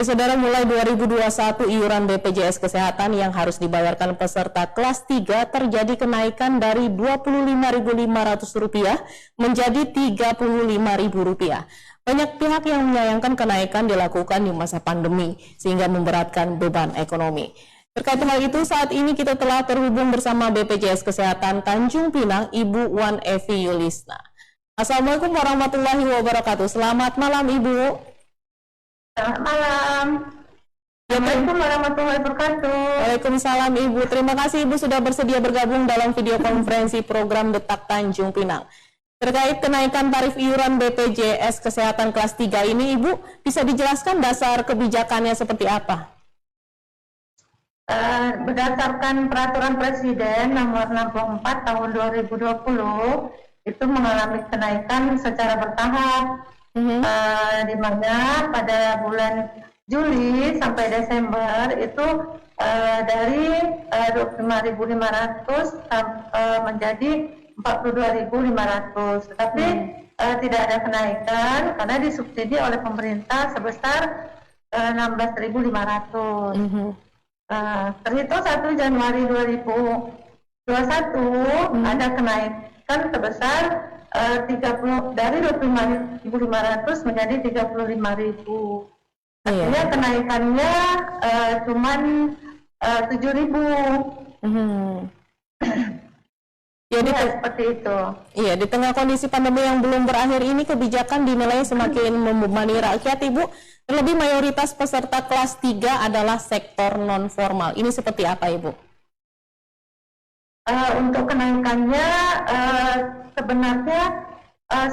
Saudara, mulai 2021 iuran BPJS Kesehatan yang harus dibayarkan peserta kelas 3 terjadi kenaikan dari Rp25.500 menjadi Rp35.000. Banyak pihak yang menyayangkan kenaikan dilakukan di masa pandemi sehingga memberatkan beban ekonomi. Terkait hal itu, saat ini kita telah terhubung bersama BPJS Kesehatan Tanjung Pinang, Ibu Wan Evi Yulisna. Assalamualaikum warahmatullahi wabarakatuh. Selamat malam, Ibu. Selamat malam. Assalamualaikum warahmatullahi wabarakatuh. Waalaikumsalam, Ibu. Terima kasih Ibu sudah bersedia bergabung dalam video konferensi program Detak Tanjung Pinang. Terkait kenaikan tarif iuran BPJS Kesehatan kelas 3 ini, Ibu bisa dijelaskan dasar kebijakannya seperti apa? Berdasarkan peraturan Presiden nomor 64 tahun 2020, itu mengalami kenaikan secara bertahap. Di mana pada bulan Juli sampai Desember itu dari 25.500 menjadi 42.500, tapi tidak ada kenaikan karena disubsidi oleh pemerintah sebesar 16.500. Terhitung 1 Januari 2021 ada kenaikan sebesar 30 dari 25.500 menjadi 35.000. Artinya kenaikannya cuman 7.000. Jadi seperti itu. Iya, di tengah kondisi pandemi yang belum berakhir ini, kebijakan dinilai semakin membebani rakyat, Ibu. Terlebih mayoritas peserta kelas 3 adalah sektor non formal. Ini seperti apa, Ibu? Untuk kenaikannya sebenarnya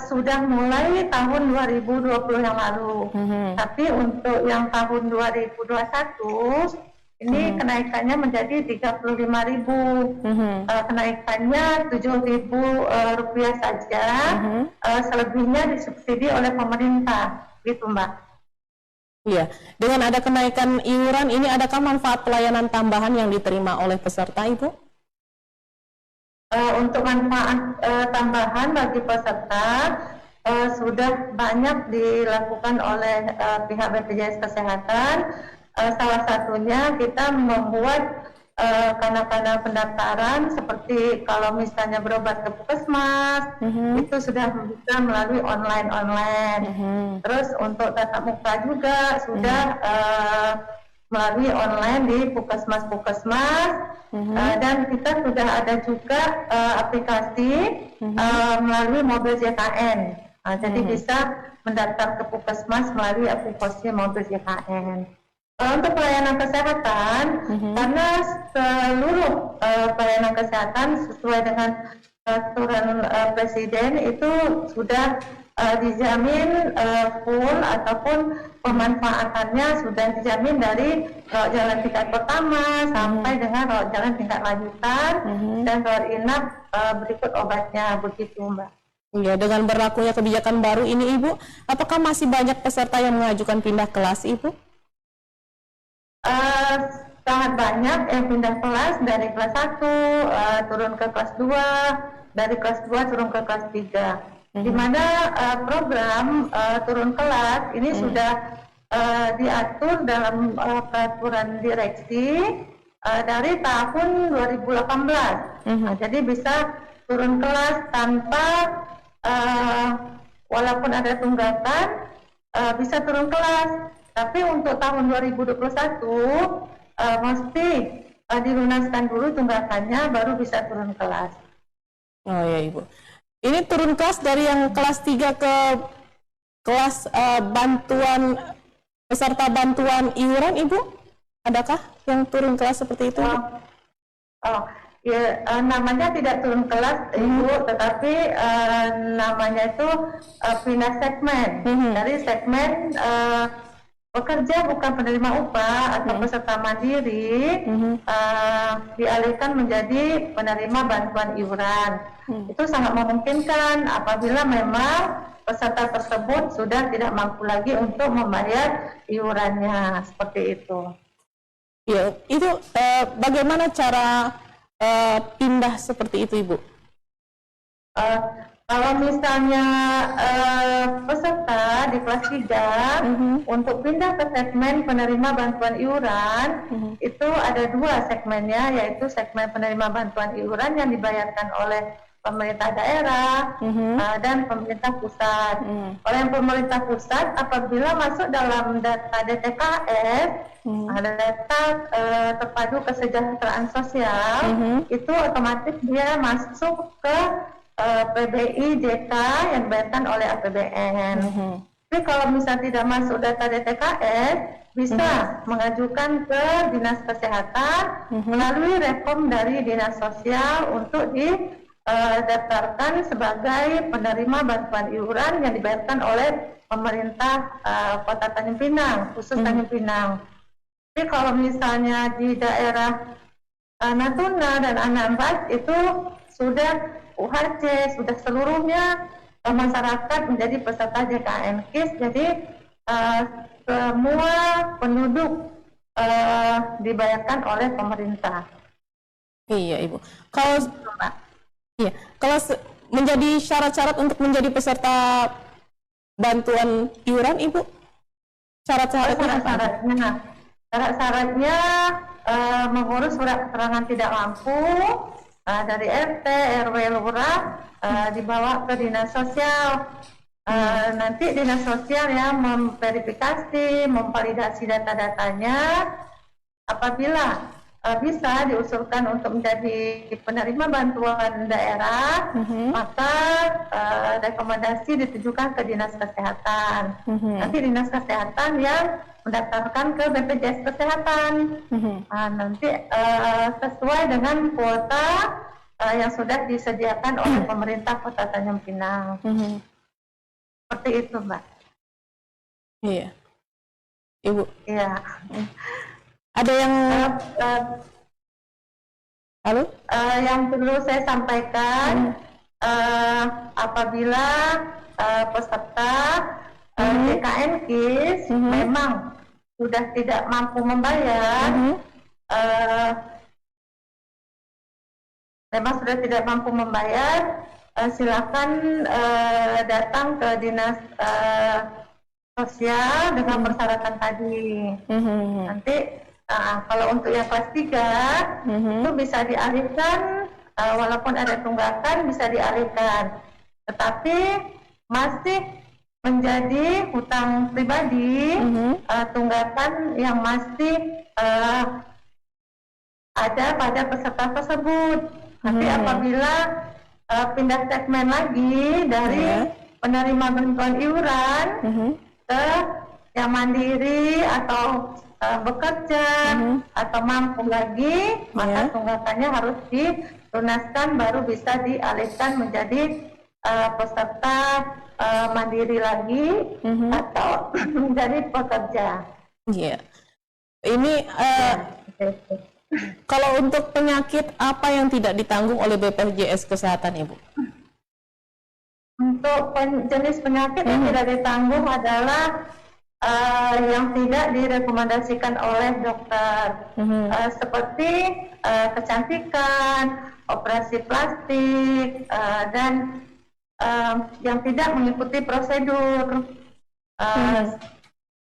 sudah mulai tahun 2020 yang lalu. Tapi untuk yang tahun 2021 ini kenaikannya menjadi 35.000. Kenaikannya Rp7.000 saja. Selebihnya disubsidi oleh pemerintah, gitu Mbak. Iya, dengan ada kenaikan iuran ini, adakah manfaat pelayanan tambahan yang diterima oleh peserta, Ibu? Untuk manfaat tambahan bagi peserta sudah banyak dilakukan oleh pihak BPJS Kesehatan. Salah satunya kita membuat kanal-kanal pendaftaran seperti kalau misalnya berobat ke puskesmas, itu sudah bisa melalui online. Terus untuk tatap muka juga sudah melalui online di puskesmas, dan kita sudah ada juga aplikasi melalui mobil JKN. Jadi bisa mendaftar ke puskesmas melalui aplikasi mobil JKN. Untuk pelayanan kesehatan, karena seluruh pelayanan kesehatan sesuai dengan peraturan Presiden itu sudah dijamin full ataupun pemanfaatannya sudah dijamin dari rawat jalan tingkat pertama sampai dengan rawat jalan tingkat lanjutan dan rawat inap berikut obatnya, begitu Mbak. Ya, dengan berlakunya kebijakan baru ini, Ibu, apakah masih banyak peserta yang mengajukan pindah kelas, Ibu? Sangat banyak yang pindah kelas dari kelas 1 turun ke kelas 2, dari kelas 2 turun ke kelas 3. Di mana program turun kelas ini sudah diatur dalam peraturan direksi dari tahun 2018. Jadi bisa turun kelas tanpa walaupun ada tunggakan, bisa turun kelas. Tapi untuk tahun 2021 mesti dilunaskan dulu tunggakannya baru bisa turun kelas. Oh ya Ibu. Ini turun kelas dari yang kelas 3 ke kelas peserta bantuan iuran, Ibu? Adakah yang turun kelas seperti itu? Namanya tidak turun kelas, Ibu, tetapi namanya itu pindah segmen. Dari segmen pekerja bukan penerima upah atau peserta mandiri dialihkan menjadi penerima bantuan iuran. Itu sangat memungkinkan apabila memang peserta tersebut sudah tidak mampu lagi untuk membayar iurannya, seperti itu. Ya, itu bagaimana cara pindah seperti itu, Ibu? Kalau misalnya peserta di kelas 3 untuk pindah ke segmen penerima bantuan iuran, itu ada 2 segmennya, yaitu segmen penerima bantuan iuran yang dibayarkan oleh pemerintah daerah dan pemerintah pusat. Oleh pemerintah pusat, apabila masuk dalam data DTKS, data terpadu kesejahteraan sosial, itu otomatis dia masuk ke PBI JK yang dibayarkan oleh APBN. Tapi kalau misalnya tidak masuk data DTKS, bisa mengajukan ke Dinas Kesehatan melalui rekom dari Dinas Sosial untuk didaftarkan sebagai penerima bantuan iuran yang dibayarkan oleh pemerintah Kota Tanjung Pinang, khusus Tanjung Pinang. Tapi kalau misalnya di daerah Natuna dan Anambas itu sudah UHC, sudah seluruhnya masyarakat menjadi peserta JKN KIS, jadi semua penduduk dibayarkan oleh pemerintah. Iya, Ibu. Kalau menjadi syarat-syarat untuk menjadi peserta bantuan iuran, Ibu, syarat-syaratnya mengurus surat keterangan tidak mampu dari RT, RW, lurah, dibawa ke Dinas Sosial. Nanti Dinas Sosial yang memverifikasi, memvalidasi data-datanya. Apabila bisa diusulkan untuk menjadi penerima bantuan daerah, maka rekomendasi ditujukan ke Dinas Kesehatan. Nanti Dinas Kesehatan yang mendaftarkan ke BPJS Kesehatan. Nanti sesuai dengan kuota yang sudah disediakan oleh pemerintah Kota Tanjung Pinang. Seperti itu, Mbak. Iya, Ibu. Iya. Ada yang halo? Yang perlu saya sampaikan, apabila peserta JKN KIS memang sudah tidak mampu membayar, silakan datang ke Dinas Sosial dengan persyaratan tadi. Nanti kalau untuk yang kelas 3 itu bisa dialihkan, walaupun ada tunggakan bisa dialihkan, tetapi masih menjadi hutang pribadi, tunggakan yang masih ada pada peserta tersebut. Nanti apabila pindah segmen lagi dari penerima bantuan iuran ke yang mandiri atau bekerja atau mampu lagi, maka tunggakannya harus dilunaskan, baru bisa dialihkan menjadi peserta mandiri lagi atau menjadi pekerja. Iya. Ini kalau untuk penyakit apa yang tidak ditanggung oleh BPJS Kesehatan, Ibu? Untuk jenis penyakit yang tidak ditanggung adalah yang tidak direkomendasikan oleh dokter, seperti kecantikan, operasi plastik, dan yang tidak mengikuti prosedur.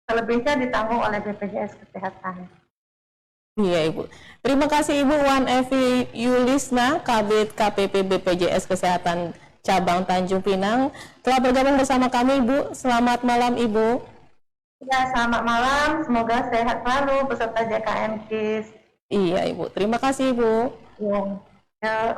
Selebihnya ditanggung oleh BPJS Kesehatan. Iya, Ibu. Terima kasih Ibu Wan Evi Yulisna, Kabid KPP BPJS Kesehatan Cabang Tanjung Pinang, telah bergabung bersama kami, Ibu. Selamat malam, Ibu. Ya, selamat malam. Semoga sehat selalu peserta JKN KIS. Iya, Ibu. Terima kasih, Ibu. Ya.